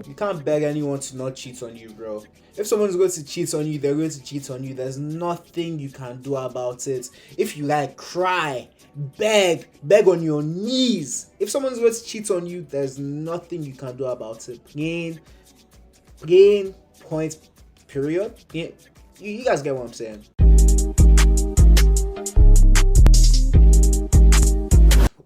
You can't beg anyone to not cheat on you, bro. If someone's going to cheat on you, they're going to cheat on you. There's nothing you can do about it. If you like, cry, beg on your knees. If someone's going to cheat on you, there's nothing you can do about it. Plain point, period. Yeah, you guys get what I'm saying.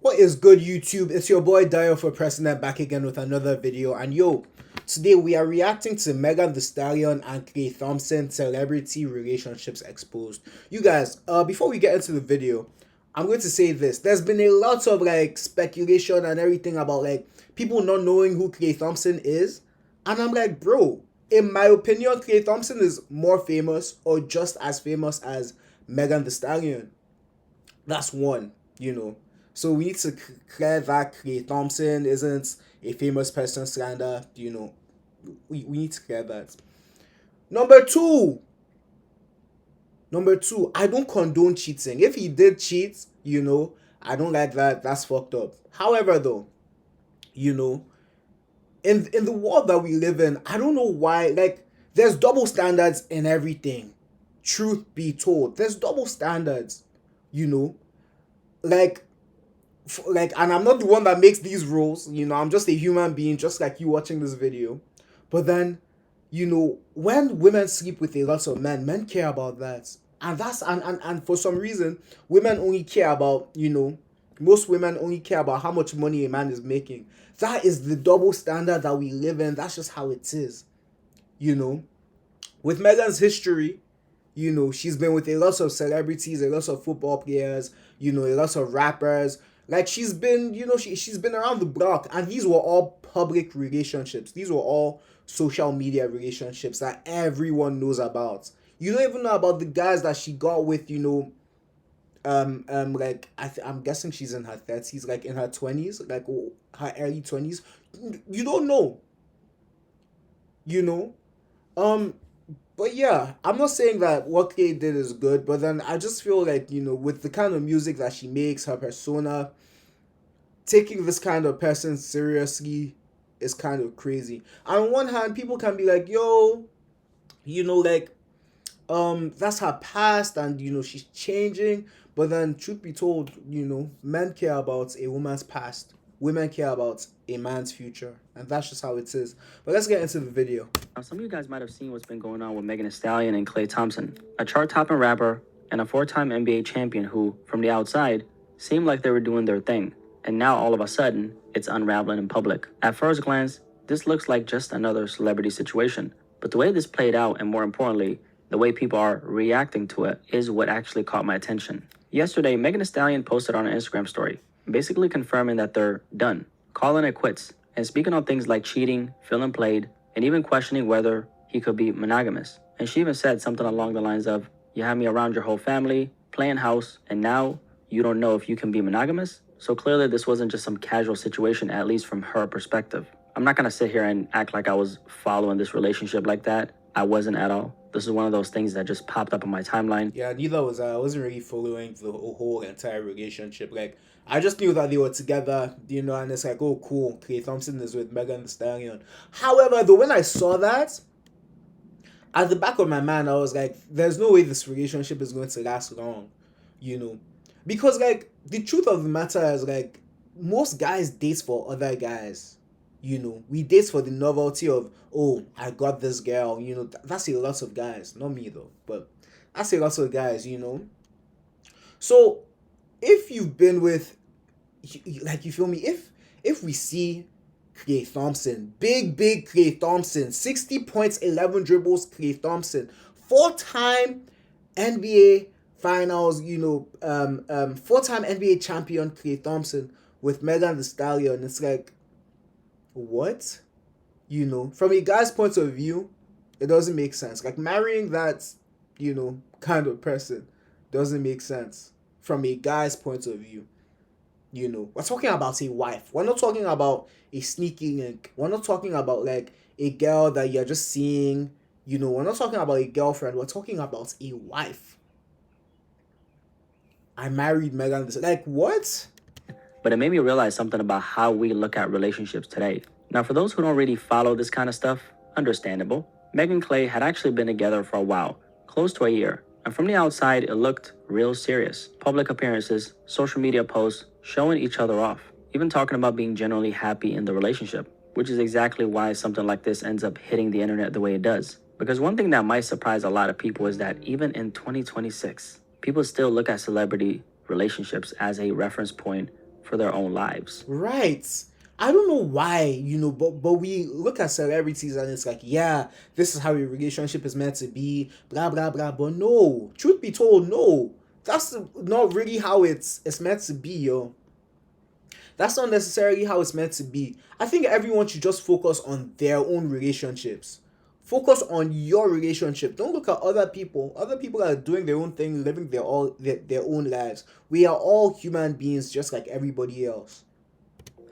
What is good, YouTube? It's your boy Dio for President back again with another video. And yo, today we are reacting to Meagan Thee Stallion and Klay Thompson celebrity relationships exposed. You guys, before we get into the video, I'm going to say this. There's been a lot of like speculation and everything about like people not knowing who Klay Thompson is. And I'm like, bro, in my opinion, Klay Thompson is more famous or just as famous as Meagan Thee Stallion. That's one, you know. So we need to clear that Klay Thompson isn't a famous person slander, you know. We need to clear that. Number two, I don't condone cheating. If he did cheat, you know, I don't like that. That's fucked up. However, though, you know, in the world that we live in, I don't know why, like, there's double standards in everything. Truth be told, there's double standards, you know. Like, and I'm not the one that makes these rules, you know. I'm just a human being, just like you watching this video. But then, you know, when women sleep with a lot of men care about that. And that's and for some reason, women only care about, you know, most women only care about how much money a man is making. That is the double standard that we live in. That's just how it is. You know, with Megan's history, you know, she's been with a lot of celebrities, a lot of football players, you know, a lot of rappers. Like, she's been, you know, she's been around the block, and these were all public relationships. These were all social media relationships that everyone knows about. You don't even know about the guys that she got with, you know, like, I'm guessing she's in her 30s, like in her 20s, like her early 20s. You don't know. You know? But yeah, I'm not saying that what Klay did is good, but then I just feel like, you know, with the kind of music that she makes, her persona, taking this kind of person seriously is kind of crazy. On one hand, people can be like, yo, you know, like, that's her past and, you know, she's changing. But then, truth be told, you know, men care about a woman's past. Women care about a man's future. And that's just how it is. But let's get into the video. Now, some of you guys might have seen what's been going on with Meagan Thee Stallion and Klay Thompson, a chart-topping rapper and a four-time NBA champion who, from the outside, seemed like they were doing their thing. And now, all of a sudden, it's unraveling in public. At first glance, this looks like just another celebrity situation. But the way this played out, and more importantly, the way people are reacting to it, is what actually caught my attention. Yesterday, Meagan Thee Stallion posted on an Instagram story, basically confirming that they're done, calling it quits, and speaking on things like cheating, feeling played, and even questioning whether he could be monogamous. And she even said something along the lines of, you have me around your whole family, playing house, and now you don't know if you can be monogamous? So clearly this wasn't just some casual situation, at least from her perspective. I'm not gonna sit here and act like I was following this relationship like that. I wasn't at all. This is one of those things that just popped up on my timeline. Yeah, neither was I. I wasn't really following the whole entire relationship. Like, I just knew that they were together, you know, and it's like, oh, cool, Klay Thompson is with Meagan Thee Stallion. However, though, when I saw that, at the back of my mind, I was like, there's no way this relationship is going to last long, you know. Because, like, the truth of the matter is, like, most guys date for other guys. You know, we date for the novelty of, oh, I got this girl, you know. That's a lot of guys. Not me, though, but that's a lot of guys, you know. So, if you've been with, like, you feel me? If we see Klay Thompson, big Klay Thompson, 60 points, 11 dribbles, Klay Thompson, 4-time NBA Finals, you know, 4-time NBA champion Klay Thompson with Meagan Thee Stallion, it's like, what? You know, from a guy's point of view, it doesn't make sense. Like, marrying that, you know, kind of person doesn't make sense from a guy's point of view. You know, we're talking about a wife. We're not talking about a sneaky link. We're not talking about like a girl that you're just seeing. You know, we're not talking about a girlfriend. We're talking about a wife. I married Meagan. Like, what? But it made me realize something about how we look at relationships today. Now, for those who don't really follow this kind of stuff, understandable. Megan and Klay had actually been together for a while, close to a year, and from the outside, it looked real serious. Public appearances, social media posts, showing each other off, even talking about being generally happy in the relationship, which is exactly why something like this ends up hitting the internet the way it does. Because one thing that might surprise a lot of people is that even in 2026, people still look at celebrity relationships as a reference point for their own lives. Right. I don't know why, but we look at celebrities and it's like, yeah, this is how your relationship is meant to be, blah blah blah. But no, truth be told, no, that's not really how it's meant to be, yo. That's not necessarily how it's meant to be. I think everyone should just focus on their own relationships. Focus on your relationship. Don't look at other people. Other people are doing their own thing, living their own lives. We are all human beings just like everybody else.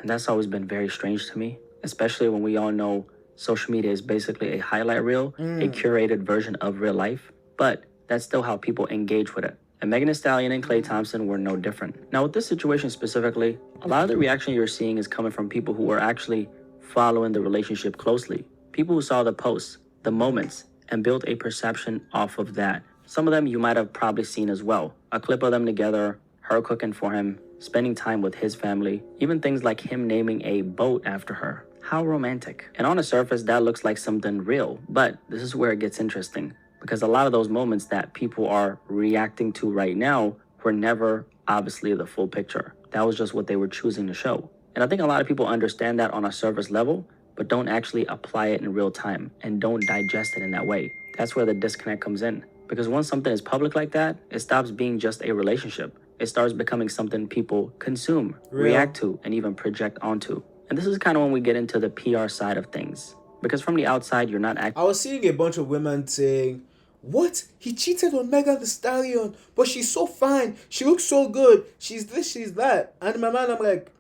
And that's always been very strange to me, especially when we all know social media is basically a highlight reel, a curated version of real life, but that's still how people engage with it. And Megan Thee Stallion and Klay Thompson were no different. Now, with this situation specifically, a lot of the reaction you're seeing is coming from people who are actually following the relationship closely. People who saw the posts, the moments, and built a perception off of that. Some of them you might have probably seen as well. A clip of them together, her cooking for him, spending time with his family, even things like him naming a boat after her. How romantic. And on the surface, that looks like something real, but this is where it gets interesting because a lot of those moments that people are reacting to right now were never obviously the full picture. That was just what they were choosing to show. And I think a lot of people understand that on a surface level, but don't actually apply it in real time and don't digest it in that way. That's where the disconnect comes in. Because once something is public like that, it stops being just a relationship. It starts becoming something people consume, react to, and even project onto. And this is kind of when we get into the PR side of things. Because from the outside, you're not I was seeing a bunch of women saying, "What? He cheated on Megan the Stallion, but she's so fine. She looks so good. She's this, she's that." And in my mind, I'm like,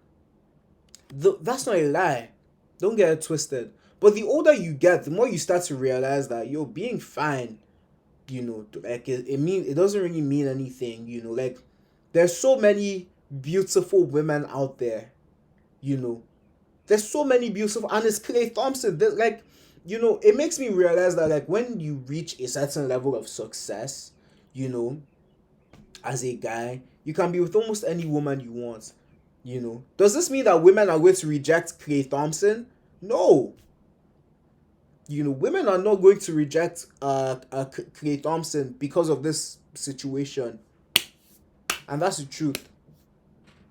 that's not a lie. Don't get it twisted. But the older you get, the more you start to realize that you're being fine. Like it doesn't really mean anything. Like there's so many beautiful women out there. You know, there's so many beautiful, and it's Klay Thompson. Like, it makes me realize that like when you reach a certain level of success, you know, as a guy, you can be with almost any woman you want. Does this mean that women are going to reject Klay Thompson? No. Women are not going to reject Klay Thompson because of this situation, and that's the truth.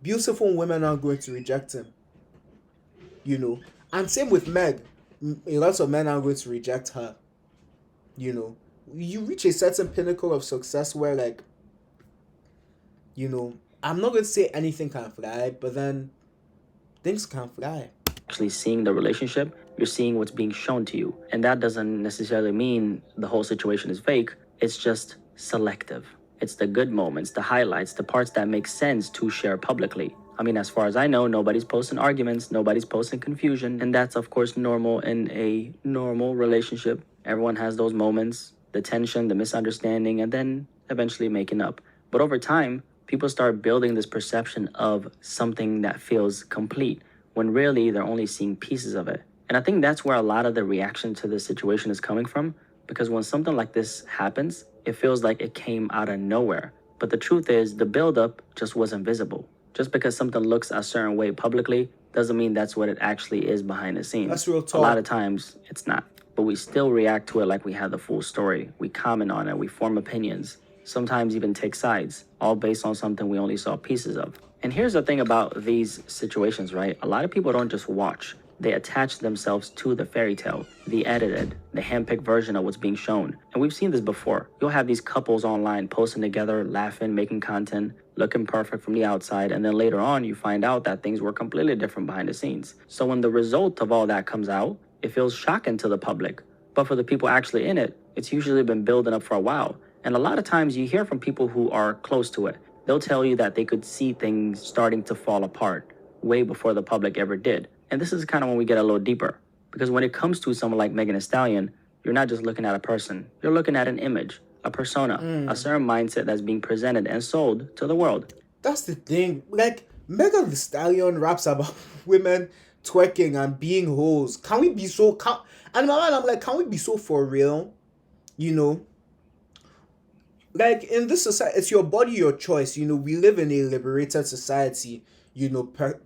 Beautiful women are going to reject him. And same with Meg. A lot of men are going to reject her. You reach a certain pinnacle of success where like, I'm not going to say anything can fly, but then things can fly. Actually seeing the relationship, you're seeing what's being shown to you. And that doesn't necessarily mean the whole situation is fake. It's just selective. It's the good moments, the highlights, the parts that make sense to share publicly. I mean, as far as I know, nobody's posting arguments, nobody's posting confusion, and that's of course normal in a normal relationship. Everyone has those moments, the tension, the misunderstanding, and then eventually making up. But over time, people start building this perception of something that feels complete, when really they're only seeing pieces of it. And I think that's where a lot of the reaction to this situation is coming from, because when something like this happens, it feels like it came out of nowhere. But the truth is, the buildup just wasn't visible. Just because something looks a certain way publicly doesn't mean that's what it actually is behind the scenes. That's real talk. A lot of times, it's not. But we still react to it like we have the full story. We comment on it, we form opinions, sometimes even take sides, all based on something we only saw pieces of. And here's the thing about these situations, right? A lot of people don't just watch. They attach themselves to the fairy tale, the edited, the handpicked version of what's being shown. And we've seen this before. You'll have these couples online posting together, laughing, making content, looking perfect from the outside, and then later on you find out that things were completely different behind the scenes. So when the result of all that comes out, it feels shocking to the public. But for the people actually in it, it's usually been building up for a while. And a lot of times you hear from people who are close to it. They'll tell you that they could see things starting to fall apart way before the public ever did. And this is kind of when we get a little deeper. Because when it comes to someone like Megan Thee Stallion, you're not just looking at a person. You're looking at an image, a persona, a certain mindset that's being presented and sold to the world. That's the thing. Like, Megan Thee Stallion raps about women twerking and being hoes. Can we be so? And in my mind, I'm like, can we be so for real? You know, like in this society, it's your body, your choice. We live in a liberated society.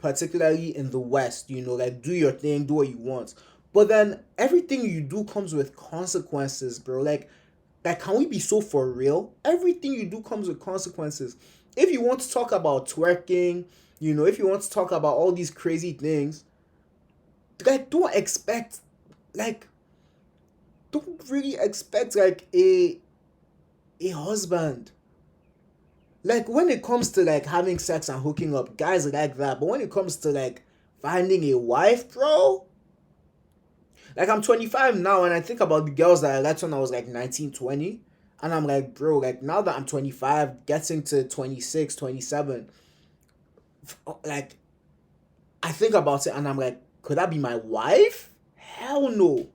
Particularly in the West. Like do your thing, do what you want. But then everything you do comes with consequences, bro. Like, can we be so for real? Everything you do comes with consequences. If you want to talk about twerking, if you want to talk about all these crazy things, like, like, don't really expect, like, a husband. Like, when it comes to, like, having sex and hooking up, guys are like that. But when it comes to, like, finding a wife, bro, like, I'm 25 now, and I think about the girls that I liked when I was like 19, 20. And I'm like, bro, like, now that I'm 25, getting to 26, 27, like, I think about it and I'm like, could that be my wife? Hell no.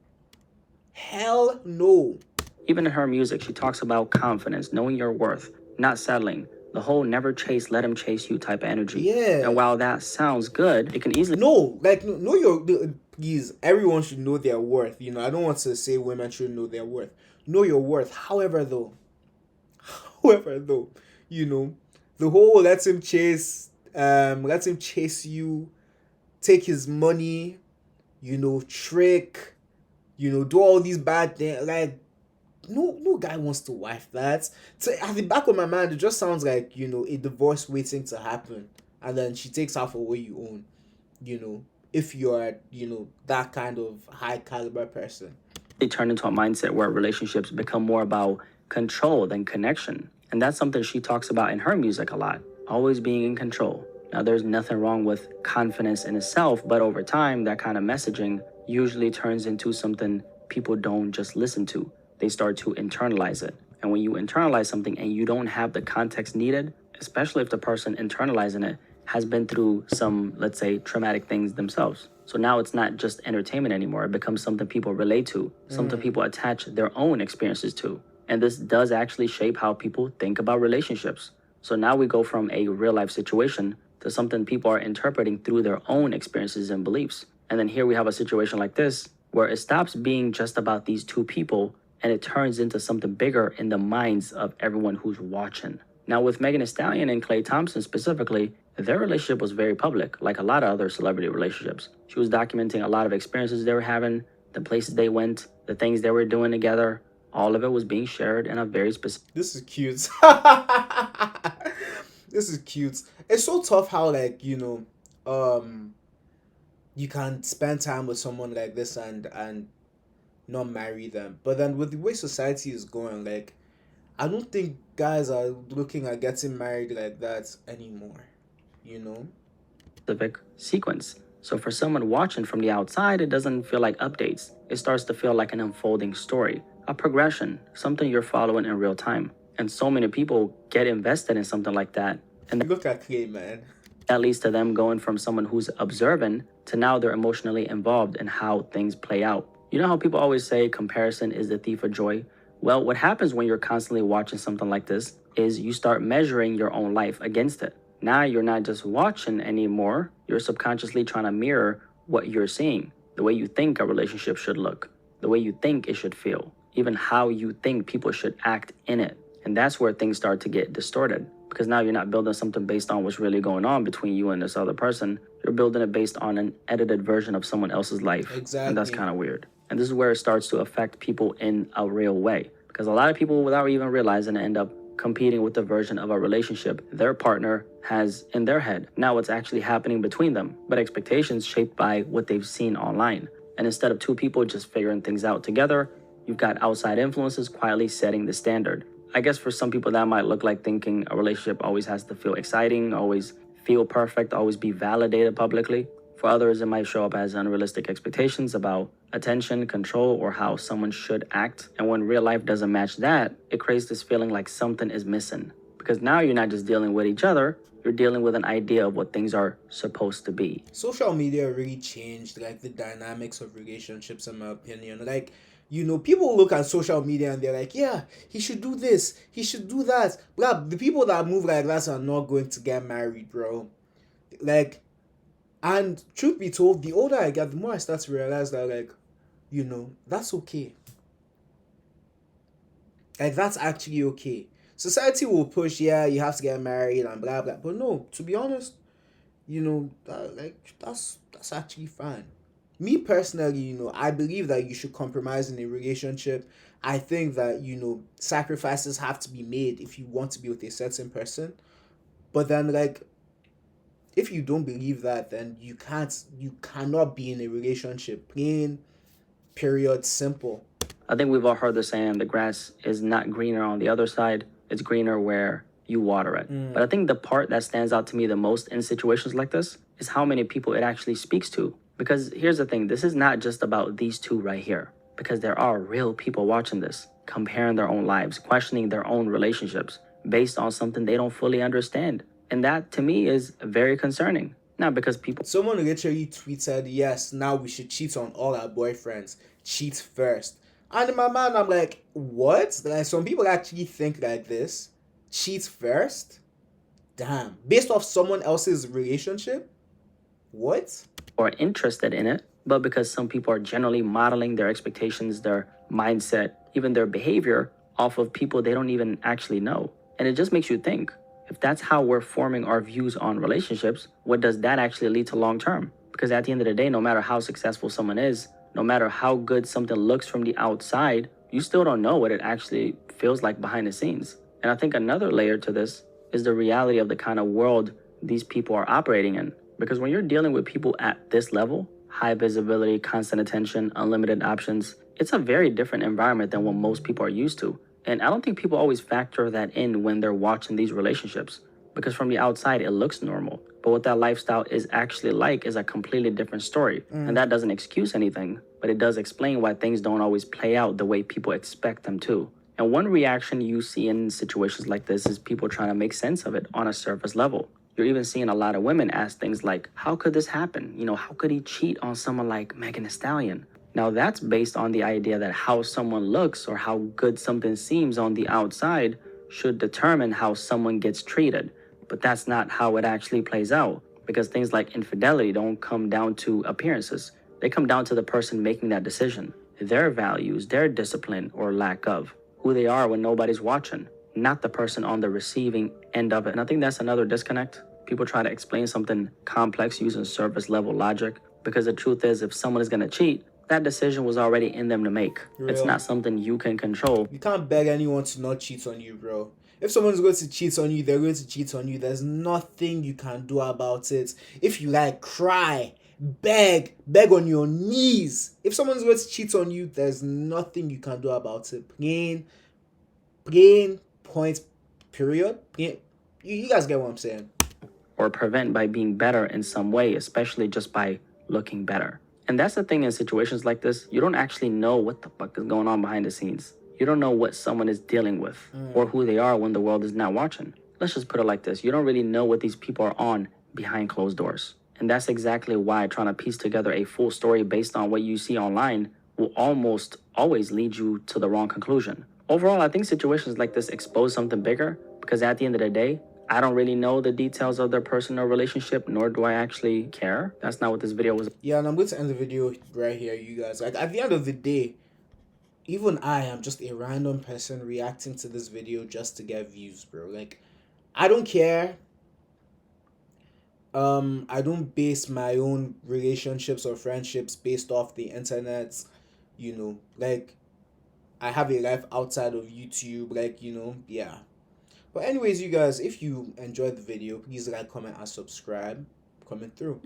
Hell no. Even in her music, she talks about confidence, knowing your worth, not settling, the whole never chase, let him chase you type of energy. Yeah. And while that sounds good, it can easily... No, like, know your... Please, everyone should know their worth. I don't want to say women should know their worth. Know your worth. However, though, the whole let him chase you, take his money, trick, do all these bad things. Like, no guy wants to wife that. So at the back of my mind, it just sounds like, a divorce waiting to happen. And then she takes half of what you own, if you're, that kind of high caliber person. They turn into a mindset where relationships become more about control than connection. And that's something she talks about in her music a lot, always being in control. Now, there's nothing wrong with confidence in itself, but over time, that kind of messaging usually turns into something people don't just listen to. They start to internalize it. And when you internalize something and you don't have the context needed, especially if the person internalizing it has been through some, let's say, traumatic things themselves. So now it's not just entertainment anymore. It becomes something people relate to, something people attach their own experiences to. And this does actually shape how people think about relationships. So now we go from a real life situation to something people are interpreting through their own experiences and beliefs. And then here we have a situation like this where it stops being just about these two people and it turns into something bigger in the minds of everyone who's watching. Now, with Megan Thee Stallion and Klay Thompson specifically, their relationship was very public, like a lot of other celebrity relationships. She was documenting a lot of experiences they were having, the places they went, the things they were doing together. All of it was being shared in a very specific... This is cute. This is cute. It's so tough how, like, you can spend time with someone like this and not marry them. But then with the way society is going, like, I don't think guys are looking at getting married like that anymore, Specific sequence. So for someone watching from the outside, it doesn't feel like updates. It starts to feel like an unfolding story, a progression, something you're following in real time. And so many people get invested in something like that. And look at Klay, man. That leads to them going from someone who's observant to now they're emotionally involved in how things play out. You know how people always say comparison is the thief of joy? Well, what happens when you're constantly watching something like this is you start measuring your own life against it. Now you're not just watching anymore, you're subconsciously trying to mirror what you're seeing, the way you think a relationship should look, the way you think it should feel, even how you think people should act in it. And that's where things start to get distorted, because now you're not building something based on what's really going on between you and this other person. You're building it based on an edited version of someone else's life. Exactly. And that's kind of weird. And this is where it starts to affect people in a real way, because a lot of people, without even realizing it, end up competing with the version of a relationship their partner has in their head. Now what's actually happening between them, but expectations shaped by what they've seen online. And instead of two people just figuring things out together, you've got outside influences quietly setting the standard. I guess for some people that might look like thinking a relationship always has to feel exciting, always feel perfect, always be validated publicly. For others, it might show up as unrealistic expectations about attention, control, or how someone should act. And when real life doesn't match that, it creates this feeling like something is missing. Because now you're not just dealing with each other, you're dealing with an idea of what things are supposed to be. Social media really changed, like, the dynamics of relationships, in my opinion. Like, people look at social media and they're like, yeah, he should do this, he should do that. Blah. The people that move like that are not going to get married, bro. Like, And truth be told, the older I get, the more I start to realize that, like, that's okay. Like, that's actually okay. Society will push, yeah, you have to get married and blah blah. But no, to be honest, that's actually fine. Me personally, I believe that you should compromise in a relationship. I think that, sacrifices have to be made if you want to be with a certain person. But then, like, if you don't believe that, then you cannot be in a relationship. Plain, period, simple. I think we've all heard the saying, the grass is not greener on the other side, it's greener where you water it. But I think the part that stands out to me the most in situations like this is how many people it actually speaks to. Because here's the thing, this is not just about these two right here. Because there are real people watching this, comparing their own lives, questioning their own relationships based on something they don't fully understand. And that to me is very concerning. Not because people Someone literally tweeted, yes, now we should cheat on all our boyfriends. Cheat first. And in my mind, I'm like, what? Like, some people actually think like this. Cheat first? Damn. Based off someone else's relationship? What? are interested in it, but because some people are generally modeling their expectations, their mindset, even their behavior off of people they don't even actually know. And it just makes you think, if that's how we're forming our views on relationships, what does that actually lead to long term? Because at the end of the day, no matter how successful someone is, no matter how good something looks from the outside, you still don't know what it actually feels like behind the scenes. And I think another layer to this is the reality of the kind of world these people are operating in. Because when you're dealing with people at this level, high visibility, constant attention, unlimited options, it's a very different environment than what most people are used to. And I don't think people always factor that in when they're watching these relationships. Because from the outside, it looks normal. But what that lifestyle is actually like is a completely different story. And that doesn't excuse anything, but it does explain why things don't always play out the way people expect them to. And one reaction you see in situations like this is people trying to make sense of it on a surface level. You're even seeing a lot of women ask things like, how could this happen? How could he cheat on someone like Meagan Thee Stallion? Now, that's based on the idea that how someone looks or how good something seems on the outside should determine how someone gets treated. But that's not how it actually plays out, because things like infidelity don't come down to appearances. They come down to the person making that decision, their values, their discipline or lack of, who they are when nobody's watching, not the person on the receiving end of it. And I think that's another disconnect. People try to explain something complex using surface level logic, because the truth is, if someone is going to cheat, that decision was already in them to make. It's Real. not something you can control. You can't beg anyone to not cheat on you, bro. If someone's going to cheat on you, they're going to cheat on you. There's nothing you can do about it. If you like, cry, beg on your knees. If someone's going to cheat on you, there's nothing you can do about it. Plain point, period. You guys get what I'm saying. Or prevent by being better in some way, especially just by looking better. And that's the thing in situations like this, you don't actually know what the fuck is going on behind the scenes. You don't know what someone is dealing with or who they are when the world is not watching. Let's just put it like this. You don't really know what these people are on behind closed doors. And that's exactly why trying to piece together a full story based on what you see online will almost always lead you to the wrong conclusion. Overall, I think situations like this expose something bigger, because at the end of the day, I don't really know the details of their personal relationship, nor do I actually care. That's not what this video was. Yeah, and I'm going to end the video right here, you guys. Like, at the end of the day, even I am just a random person reacting to this video just to get views, bro. Like, I don't care. I don't base my own relationships or friendships based off the internet. Like, I have a life outside of YouTube. Like, yeah. But anyways, you guys, if you enjoyed the video, please like, comment, and subscribe. Coming through.